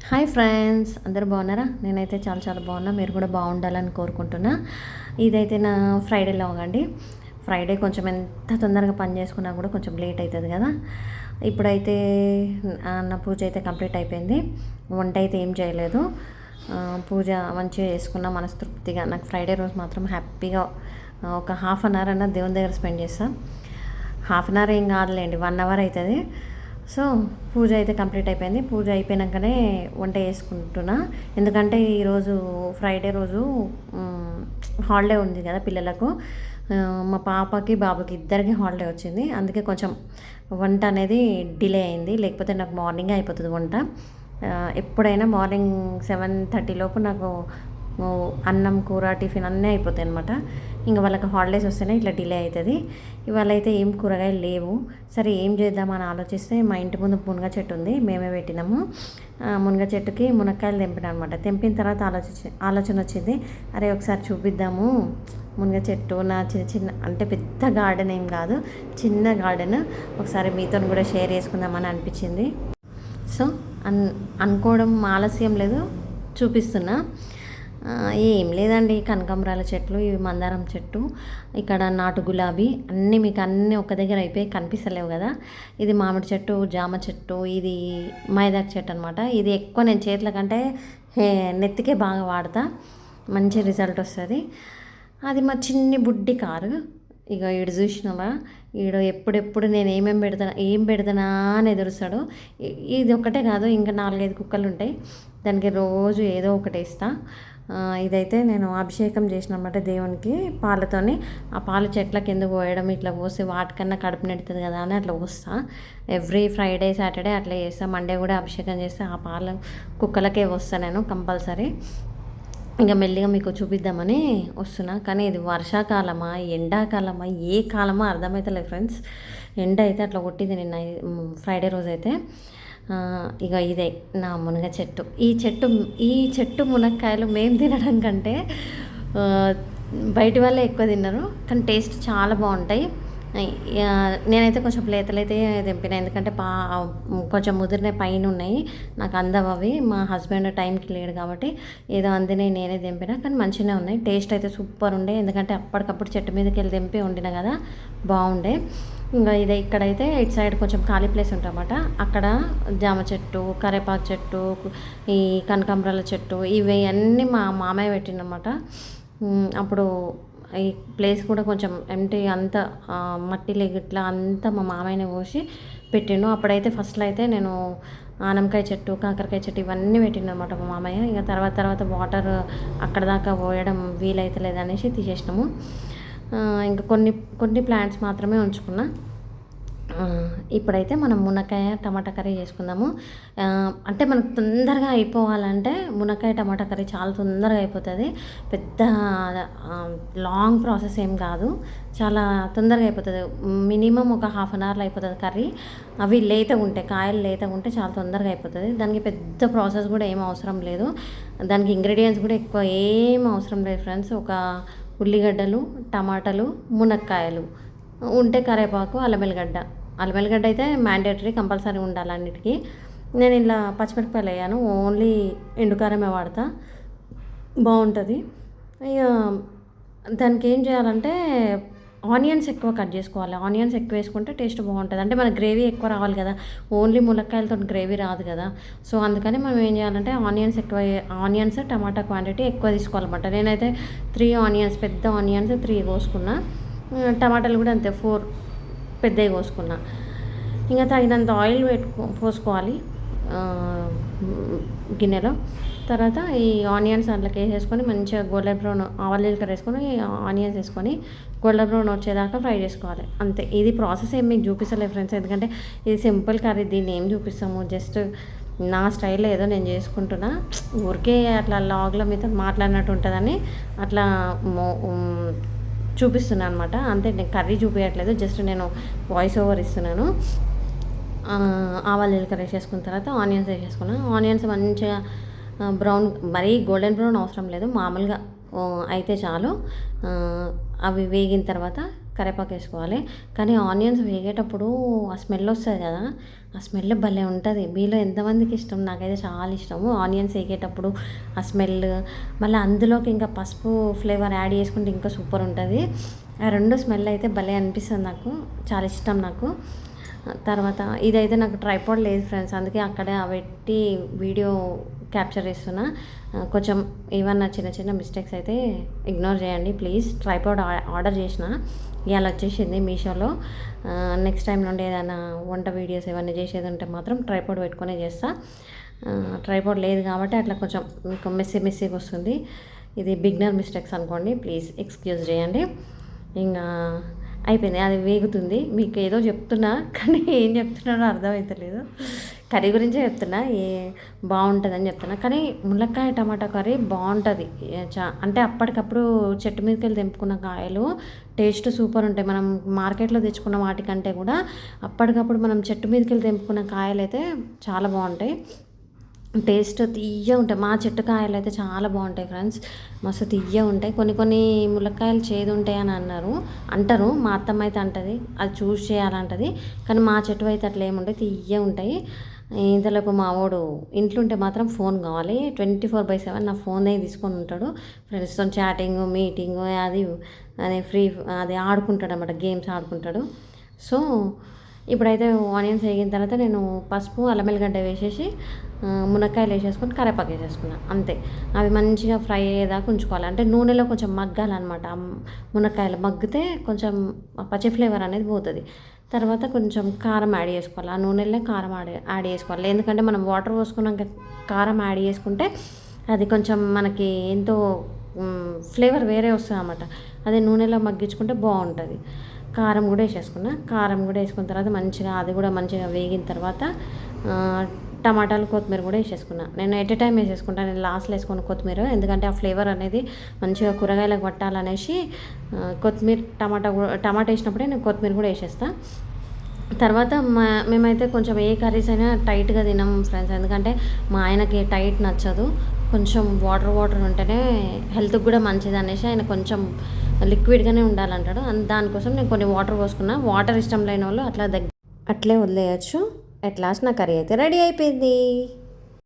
Hi friends, అందరూ బాగున్నారా? నేనైతే చాలా చాలా బాగున్నా. మీరు కూడా బాగుండాలని కోరుకుంటున్నా. ఇదైతే నా ఫ్రైడే లాగ్ అండి. ఫ్రైడే కొంచెం ఎంత తొందరగా పని చేసుకున్నా కూడా కొంచెం లేట్ అవుతుంది కదా. ఇప్పుడైతే నా పూజ అయితే కంప్లీట్ అయిపోయింది. వంట అయితే ఏం చేయలేదు. పూజ మంచిగా చేసుకున్నా మనస్తృప్తిగా. నాకు ఫ్రైడే రోజు మాత్రం హ్యాపీగా ఒక హాఫ్ అన్ అవర్ అన్న దేవుని దగ్గర స్పెండ్ చేస్తాను. హాఫ్ అన్ అవర్ ఏం కాదులేండి, 1 అవర్ అవుతుంది. సో పూజ అయితే కంప్లీట్ అయిపోయింది. పూజ అయిపోయాకనే వంట చేసుకుంటున్నా. ఎందుకంటే ఈరోజు ఫ్రైడే రోజు హాలిడే ఉంది కదా పిల్లలకు. మా పాపకి బాబుకి ఇద్దరికి హాలిడే వచ్చింది. అందుకే కొంచెం వంట అనేది డిలే అయింది. లేకపోతే నాకు మార్నింగే అయిపోతుంది వంట. ఎప్పుడైనా మార్నింగ్ 7:30 లోపు నాకు అన్నం, కూర, టిఫిన్ అన్నీ అయిపోతాయి అనమాట. ఇంకా వాళ్ళకి హాలిడేస్ వస్తేనే ఇట్లా డిలే అవుతుంది. ఇవాళ అయితే ఏం కూరగాయలు లేవు. సరే ఏం చేద్దామని ఆలోచిస్తే మా ఇంటి ముందు మునగ చెట్టు ఉంది, మేమే పెట్టినాము. మునగ చెట్టుకి మునక్కాయలు తెంపిన అనమాట. తెంపిన తర్వాత ఆలోచన వచ్చింది, అరే ఒకసారి చూపిద్దాము మునగ చెట్టు. నా చిన్న చిన్న అంటే పెద్ద గార్డెన్ ఏం కాదు, చిన్న గార్డెన్. ఒకసారి మీతో కూడా షేర్ చేసుకుందామని అనిపించింది. సో అనుకోవడం ఆలస్యం లేదు, చూపిస్తున్నా. ఏం లేదండి, కనకాంబరాల చెట్లు, ఇవి మందారం చెట్టు, ఇక్కడ నాటు గులాబీ అన్నీ మీకు అన్నీ ఒక దగ్గర అయిపోయి కనిపిస్తలేవు కదా. ఇది మామిడి చెట్టు, జామ చెట్టు, ఇది మైదాకు చెట్టు అనమాట. ఇది ఎక్కువ నేను చేతుల కంటే నెత్తికే బాగా వాడతా, మంచి రిజల్ట్ వస్తుంది. అది మా చిన్ని బుడ్డి కారు. ఇక ఈడు చూసినావా, ఈడు ఎప్పుడెప్పుడు నేను ఏం పెడతానా అని ఎదురుస్తాడు. ఇది ఒక్కటే కాదు, ఇంకా 4-5 కుక్కలు ఉంటాయి. దానికి రోజు ఏదో ఒకటి వేస్తా. ఇదైతే నేను అభిషేకం చేసిన అనమాట దేవునికి పాలతోని. ఆ పాలు చెట్లకి ఎందుకు పోయడం, ఇట్లా పోసి వాటికన్నా కడుపు నెడుతుంది కదా అని అట్లా పోస్తా. ఎవ్రీ ఫ్రైడే, సాటర్డే అట్లా చేస్తా. మండే కూడా అభిషేకం చేస్తే ఆ పాలు కుక్కలకే పోస్తాను నేను కంపల్సరీ. ఇంకా మెల్లిగా మీకు చూపిద్దామని వస్తున్నా. కానీ ఇది వర్షాకాలమా, ఎండాకాలమా, ఏ కాలమా అర్థమవుతలేదు ఫ్రెండ్స్. ఎండ అయితే అట్లా కొట్టింది నిన్న ఫ్రైడే రోజు అయితే. ఇక ఇదే నా మునగ చెట్టు. ఈ చెట్టు మునక్కాయలు మేము తినడం కంటే బయటి వాళ్ళే ఎక్కువ తిన్నారు, కానీ టేస్ట్ చాలా బాగుంటాయి. నేనైతే కొంచెం లేతలైతే తెంపిన, ఎందుకంటే కొంచెం ముదిరిన పైన ఉన్నాయి, నాకు అందవు అవి. మా హస్బెండ్ టైంకి లేడు కాబట్టి ఏదో అందినాయి, నేనే తెంపిన. కానీ మంచిగానే ఉన్నాయి, టేస్ట్ అయితే సూపర్ ఉండే. ఎందుకంటే అప్పటికప్పుడు చెట్టు మీదకి వెళ్ళి తెంపి వండిన కదా, బాగుండే. ఇంకా ఇదే ఇక్కడైతే ఇటు సైడ్ కొంచెం ఖాళీ ప్లేస్ ఉంటుందన్నమాట. అక్కడ జామ చెట్టు, కరేపాకు చెట్టు, ఈ కనకాంబరాల చెట్టు, ఇవి అన్నీ మా మామయ్య పెట్టినమాట. అప్పుడు ఈ ప్లేస్ కూడా కొంచెం ఎంటీ, అంత మట్టి ఇట్లా అంతా మా మామయ్యనే పోసి పెట్టిండు. అప్పుడైతే ఫస్ట్లో అయితే నేను ఆనమకాయ చెట్టు, కాకరకాయ చెట్టు ఇవన్నీ పెట్టిండనమాట మా మామయ్య. ఇంకా తర్వాత వాటర్ అక్కడ దాకా పోయడం వీలైతే లేదనేసి తీసేసినాము. ఇంకా కొన్ని ప్లాంట్స్ మాత్రమే ఉంచుకున్నా. ఇప్పుడైతే మనం మునక్కాయ టమాటా కర్రీ చేసుకుందాము. అంటే మనకు తొందరగా అయిపోవాలంటే మునక్కాయ టమాటా కర్రీ చాలా తొందరగా అయిపోతుంది. పెద్ద లాంగ్ ప్రాసెస్ ఏం కాదు, చాలా తొందరగా అయిపోతుంది. మినిమం ఒక హాఫ్ అన్ అవర్లో అయిపోతుంది కర్రీ. అవి లేతగా ఉంటాయి, కాయలు లేతగా ఉంటే చాలా తొందరగా అయిపోతుంది. దానికి పెద్ద ప్రాసెస్ కూడా ఏం అవసరం లేదు. దానికి ఇంగ్రీడియంట్స్ కూడా ఎక్కువ ఏం అవసరం లేదు ఫ్రెండ్స్. ఒక ఉల్లిగడ్డలు, టమాటాలు, మునక్కాయలు ఉంటే, కరివేపాకు, అల్లం వెల్లిగడ్డ అయితే మ్యాండేటరీ, కంపల్సరీ ఉండాలి అన్నిటికీ. నేను ఇలా పచ్చిమిరపకాయలు వేయను, ఓన్లీ ఎండుకారమే వాడతా, బాగుంటుంది. ఇక దానికి ఏం చేయాలంటే ఆనియన్స్ ఎక్కువ కట్ చేసుకోవాలి. ఆనియన్స్ ఎక్కువ వేసుకుంటే టేస్ట్ బాగుంటుంది. అంటే మన గ్రేవీ ఎక్కువ రావాలి కదా, ఓన్లీ ములక్కాయలతో గ్రేవీ రాదు కదా. సో అందుకని మనం ఏం చేయాలంటే ఆనియన్స్ టమాటా క్వాంటిటీ ఎక్కువ తీసుకోవాలన్నమాట. నేనైతే 3 ఆనియన్స్, పెద్ద ఆనియన్స్ 3 కోసుకున్నా. టమాటాలు కూడా అంతే 4 పెద్దవి కోసుకున్నా. ఇంకా తగినంత ఆయిల్ పోసుకోవాలి గిన్నెలో. తర్వాత ఈ ఆనియన్స్ అందులోకి వేసేసుకొని మంచిగా గోల్డెన్ బ్రౌన్, ఆవాలు జీలకర్ర వేసుకొని ఆనియన్స్ వేసుకొని గోల్డెన్ బ్రౌన్ వచ్చేదాకా ఫ్రై చేసుకోవాలి, అంతే. ఇది ప్రాసెస్ ఏం మీకు చూపిస్తలేదు ఫ్రెండ్స్, ఎందుకంటే ఇది సింపుల్ కర్రీ, దీన్ని ఏం చూపిస్తాము, జస్ట్ నా స్టైల్లో ఏదో నేను చేసుకుంటున్నా. ఊరికే అట్లా లాగ్లో మీతో మాట్లాడినట్టు ఉంటుందని అట్లా చూపిస్తున్నాను అనమాట, అంతే. నేను కర్రీ చూపించట్లేదు, జస్ట్ నేను వాయిస్ ఓవర్ ఇస్తున్నాను. ఆవాలు జీలకర్ర వేసేసుకున్న తర్వాత ఆనియన్స్ వేసేసుకున్నాను. ఆనియన్స్ మంచిగా బ్రౌన్, మరీ గోల్డెన్ బ్రౌన్ అవసరం లేదు, మామూలుగా అయితే చాలు. అవి వేగిన తర్వాత కరివేపాకు వేసుకోవాలి. కానీ ఆనియన్స్ వేగేటప్పుడు ఆ స్మెల్ వస్తుంది కదా, ఆ స్మెల్ భలే ఉంటుంది. మీలో ఎంతమందికి ఇష్టం? నాకైతే చాలా ఇష్టము ఆనియన్స్ వేగేటప్పుడు ఆ స్మెల్. మళ్ళీ అందులోకి ఇంకా పసుపు ఫ్లేవర్ యాడ్ చేసుకుంటే ఇంకా సూపర్ ఉంటుంది. ఆ రెండు స్మెల్ అయితే భలే అనిపిస్తుంది నాకు, చాలా ఇష్టం నాకు. తర్వాత ఇదైతే నాకు ట్రైపాడ్ లేదు ఫ్రెండ్స్, అందుకే అక్కడే పెట్టి వీడియో క్యాప్చర్ చేస్తున్నా. కొంచెం ఏమన్నా చిన్న చిన్న మిస్టేక్స్ అయితే ఇగ్నోర్ చేయండి ప్లీజ్. ట్రైపాడ్ ఆర్డర్ చేసిన, ఇవాళ వచ్చేసింది మీషోలో. నెక్స్ట్ టైం నుండి ఏదైనా వంట వీడియోస్ ఏమైనా చేసేది ఉంటే మాత్రం ట్రైపాడ్ పెట్టుకునే చేస్తా. ట్రైపాడ్ లేదు కాబట్టి అట్లా కొంచెం మీకు మెస్సీగా వస్తుంది. ఇది బిగినర్ మిస్టేక్స్ అనుకోండి, ప్లీజ్ ఎక్స్క్యూజ్ చేయండి. ఇంకా అయిపోయింది, అది వేగుతుంది. మీకు ఏదో చెప్తున్నా కానీ ఏం చెప్తున్నాడో అర్థమవుతలేదు. కర్రీ గురించే చెప్తున్నా, బాగుంటుందని చెప్తున్నా. కానీ ములక్కాయ టమాటా కర్రీ బాగుంటుంది. అంటే అప్పటికప్పుడు చెట్టు మీదకి వెళ్ళి తెంపుకున్న కాయలు టేస్ట్ సూపర్ ఉంటాయి. మనం మార్కెట్లో తెచ్చుకున్న వాటికంటే కూడా అప్పటికప్పుడు మనం చెట్టు మీదకి వెళ్ళి తెంపుకున్న కాయలు అయితే చాలా బాగుంటాయి. టేస్ట్ తియ్య ఉంటాయి. మా చెట్టు కాయలు అయితే చాలా బాగుంటాయి ఫ్రెండ్స్, మస్తు తియ్య ఉంటాయి. కొన్ని ములక్కాయలు చేదు ఉంటాయి అని అంటారు. మా అత్తమ్మ అయితే అంటది అది చూస్ చేయాలంటది. కానీ మా చెట్టు అయితే అట్లా ఏముంటాయి, తియ్య ఉంటాయి. ఇంతలోపు మా వాడు ఇంట్లో ఉంటే మాత్రం ఫోన్ కావాలి, 24/7 నా ఫోనే తీసుకొని ఉంటాడు. ఫ్రెండ్స్తో చాటింగ్, మీటింగ్, అది ఫ్రీ, అది ఆడుకుంటాడు అన్నమాట, గేమ్స్ ఆడుకుంటాడు. సో ఇప్పుడైతే ఆనియన్స్ వేగిన తర్వాత నేను పసుపు, అల్లం వెల్లిగడ్డ వేసేసి మునక్కాయలు వేసేసుకొని కరివేపాకు వేసేసుకున్నాను అంతే. అవి మంచిగా ఫ్రై అయ్యేదాకా ఉంచుకోవాలి. అంటే నూనెలో కొంచెం మగ్గాలన్నమాట. మునక్కాయలు మగ్గితే కొంచెం పచ్చి ఫ్లేవర్ అనేది పోతుంది. తర్వాత కొంచెం కారం యాడ్ చేసుకోవాలి. ఆ నూనెలో కారం యాడ్ చేసుకోవాలి. ఎందుకంటే మనం వాటర్ పోసుకున్నాక కారం యాడ్ చేసుకుంటే అది కొంచెం మనకి ఎంతో ఫ్లేవర్ వేరే వస్తుంది అన్నమాట. అదే నూనెలో మగ్గించుకుంటే బాగుంటుంది. కారం కూడా వేసేసుకున్నా. కారం కూడా వేసుకున్న తర్వాత మంచిగా అది కూడా మంచిగా వేగిన తర్వాత టమాటాలు, కొత్తిమీర కూడా వేసేసుకున్నా. నేను ఎట్ ఏ టైం వేసేసుకుంటాను, నేను లాస్ట్లో వేసుకున్న కొత్తిమీర, ఎందుకంటే ఆ ఫ్లేవర్ అనేది మంచిగా కూరగాయలకు పట్టాలనేసి కొత్తిమీర టమాటా వేసినప్పుడే నేను కొత్తిమీర కూడా వేసేస్తాను. తర్వాత మేమైతే కొంచెం ఏ కర్రీస్ అయినా టైట్గా తినాం ఫ్రెండ్స్, ఎందుకంటే మా ఆయనకి టైట్ నచ్చదు. కొంచెం వాటర్ ఉంటేనే హెల్త్కి కూడా మంచిది అనేసి ఆయన కొంచెం లిక్విడ్గానే ఉండాలంటాడు. దానికోసం నేను కొన్ని వాటర్ పోసుకున్నా. వాటర్ ఇష్టం లేని వాళ్ళు అట్లే వదిలేయచ్చు. అట్ లాస్ట్ నా కర్రీ అయితే రెడీ అయిపోయింది.